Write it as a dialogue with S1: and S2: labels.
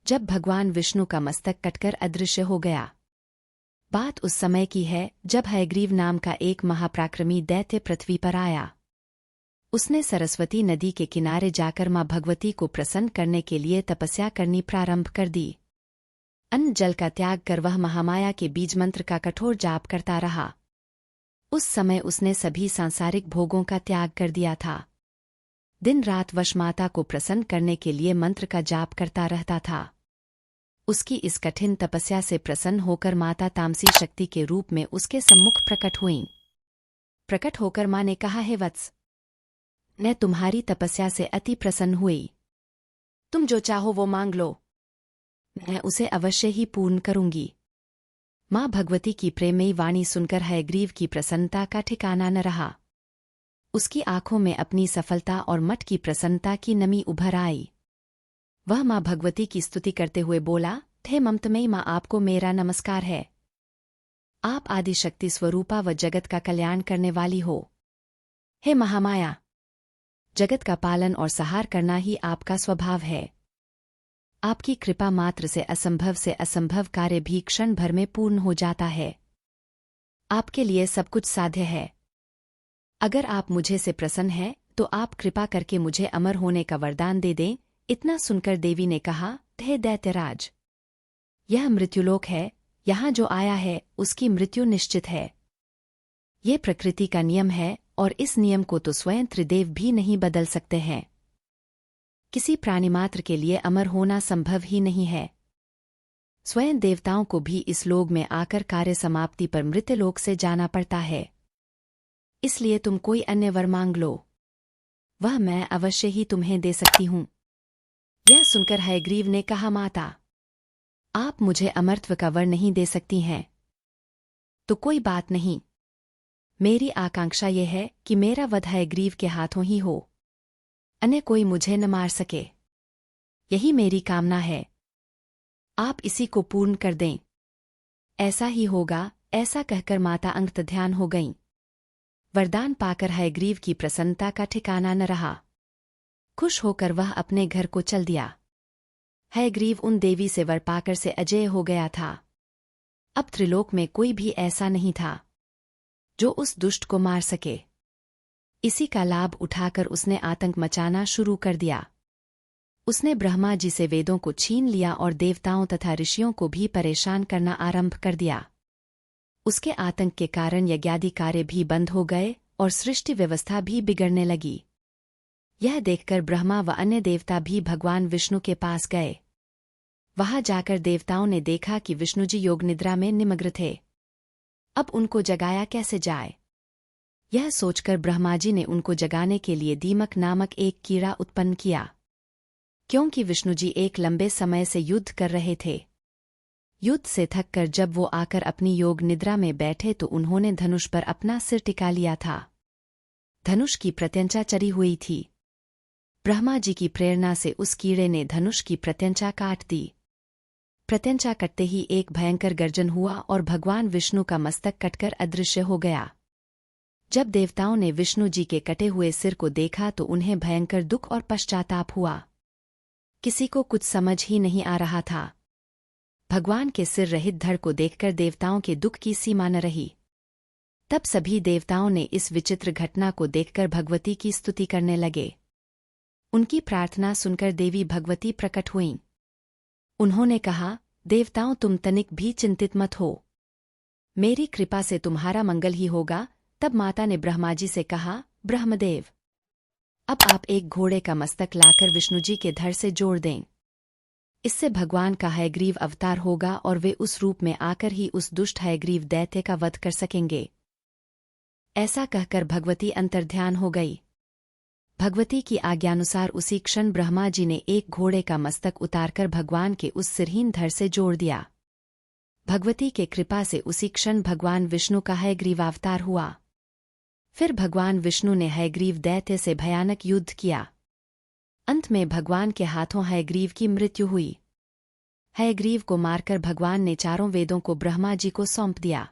S1: जब भगवान विष्णु का मस्तक कटकर अदृश्य हो गया। बात उस समय की है जब हयग्रीव नाम का एक महापराक्रमी दैत्य पृथ्वी पर आया। उसने सरस्वती नदी के किनारे जाकर मां भगवती को प्रसन्न करने के लिए तपस्या करनी प्रारंभ कर दी। अन्न जल का त्याग कर वह महामाया के बीज मंत्र का कठोर जाप करता रहा। उस समय उसने सभी सांसारिक भोगों का त्याग कर दिया था। दिन रात वश माता को प्रसन्न करने के लिए मंत्र का जाप करता रहता था। उसकी इस कठिन तपस्या से प्रसन्न होकर माता तामसी शक्ति के रूप में उसके सम्मुख प्रकट हुईं। प्रकट होकर मां ने कहा, हे वत्स, मैं तुम्हारी तपस्या से अति प्रसन्न हुई। तुम जो चाहो वो मांग लो, मैं उसे अवश्य ही पूर्ण करूंगी। मां भगवती की प्रेमयी वाणी सुनकर हयग्रीव की प्रसन्नता का ठिकाना न रहा। उसकी आंखों में अपनी सफलता और मठ की प्रसन्नता की नमी उभर आई। वह मां भगवती की स्तुति करते हुए बोला, हे ममतमयी मां, आपको मेरा नमस्कार है। आप आदिशक्ति स्वरूपा व जगत का कल्याण करने वाली हो। हे महामाया, जगत का पालन और सहार करना ही आपका स्वभाव है। आपकी कृपा मात्र से असंभव कार्य भी क्षण भर में पूर्ण हो जाता है। आपके लिए सब कुछ साध्य है। अगर आप मुझे से प्रसन्न हैं तो आप कृपा करके मुझे अमर होने का वरदान दे दें। इतना सुनकर देवी ने कहा, हे दैत्यराज, यह मृत्युलोक है, यहाँ जो आया है उसकी मृत्यु निश्चित है। ये प्रकृति का नियम है और इस नियम को तो स्वयं त्रिदेव भी नहीं बदल सकते हैं। किसी प्राणिमात्र के लिए अमर होना संभव ही नहीं है। स्वयं देवताओं को भी इस लोक में आकर कार्य समाप्ति पर मृत्यलोक से जाना पड़ता है। इसलिए तुम कोई अन्य वर मांग लो, वह मैं अवश्य ही तुम्हें दे सकती हूँ। यह सुनकर हयग्रीव ने कहा, माता, आप मुझे अमरत्व का वर नहीं दे सकती हैं, तो कोई बात नहीं। मेरी आकांक्षा यह है कि मेरा वध हयग्रीव के हाथों ही हो, अन्य कोई मुझे न मार सके। यही मेरी कामना है। आप इसी को पूर्ण कर दें। ऐसा ही होगा। ऐसा कहकर माता अंगत ध्यान हो गईं। वरदान पाकर हयग्रीव की प्रसन्नता का ठिकाना न रहा। खुश होकर वह अपने घर को चल दिया। हयग्रीव उन देवी से वर पाकर से अजेय हो गया था। अब त्रिलोक में कोई भी ऐसा नहीं था जो उस दुष्ट को मार सके। इसी का लाभ उठाकर उसने आतंक मचाना शुरू कर दिया। उसने ब्रह्मा जी से वेदों को छीन लिया और देवताओं तथा ऋषियों को भी परेशान करना आरंभ कर दिया। उसके आतंक के कारण यज्ञादि कार्य भी बंद हो गए और सृष्टि व्यवस्था भी बिगड़ने लगी। यह देखकर ब्रह्मा व अन्य देवता भी भगवान विष्णु के पास गए। वहां जाकर देवताओं ने देखा कि विष्णुजी योग निद्रा में निमग्न थे। अब उनको जगाया कैसे जाए? यह सोचकर ब्रह्माजी ने उनको जगाने के लिए दीमक नामक एक कीड़ा उत्पन्न किया। क्योंकि विष्णुजी एक लंबे समय से युद्ध कर रहे थे। युद्ध से थककर जब वो आकर अपनी योग निद्रा में बैठे तो उन्होंने धनुष पर अपना सिर टिका लिया था। धनुष की प्रत्यंचा चढ़ी हुई थी। ब्रह्मा जी की प्रेरणा से उस कीड़े ने धनुष की प्रत्यंचा काट दी। प्रत्यंचा कटते ही एक भयंकर गर्जन हुआ और भगवान विष्णु का मस्तक कटकर अदृश्य हो गया। जब देवताओं ने विष्णु जी के कटे हुए सिर को देखा तो उन्हें भयंकर दुख और पश्चाताप हुआ। किसी को कुछ समझ ही नहीं आ रहा था। भगवान के सिर रहित धड़ को देखकर देवताओं के दुख की सीमा न रही। तब सभी देवताओं ने इस विचित्र घटना को देखकर भगवती की स्तुति करने लगे। उनकी प्रार्थना सुनकर देवी भगवती प्रकट हुईं। उन्होंने कहा, देवताओं, तुम तनिक भी चिंतित मत हो, मेरी कृपा से तुम्हारा मंगल ही होगा। तब माता ने ब्रह्माजी से कहा, ब्रह्मदेव, अब आप एक घोड़े का मस्तक लाकर विष्णुजी के धड़ से जोड़ दें। इससे भगवान का हयग्रीव अवतार होगा और वे उस रूप में आकर ही उस दुष्ट हयग्रीव दैत्य का वध कर सकेंगे। ऐसा कहकर भगवती अंतर्ध्यान हो गई। भगवती की आज्ञानुसार उसी क्षण ब्रह्मा जी ने एक घोड़े का मस्तक उतारकर भगवान के उस सिरहीन धड़ से जोड़ दिया। भगवती के कृपा से उसी क्षण भगवान विष्णु का हयग्रीवावतार हुआ। फिर भगवान विष्णु ने हयग्रीव दैत्य से भयानक युद्ध किया। अंत में भगवान के हाथों हयग्रीव की मृत्यु हुई। हयग्रीव को मारकर भगवान ने चारों वेदों को ब्रह्मा जी को सौंप दिया।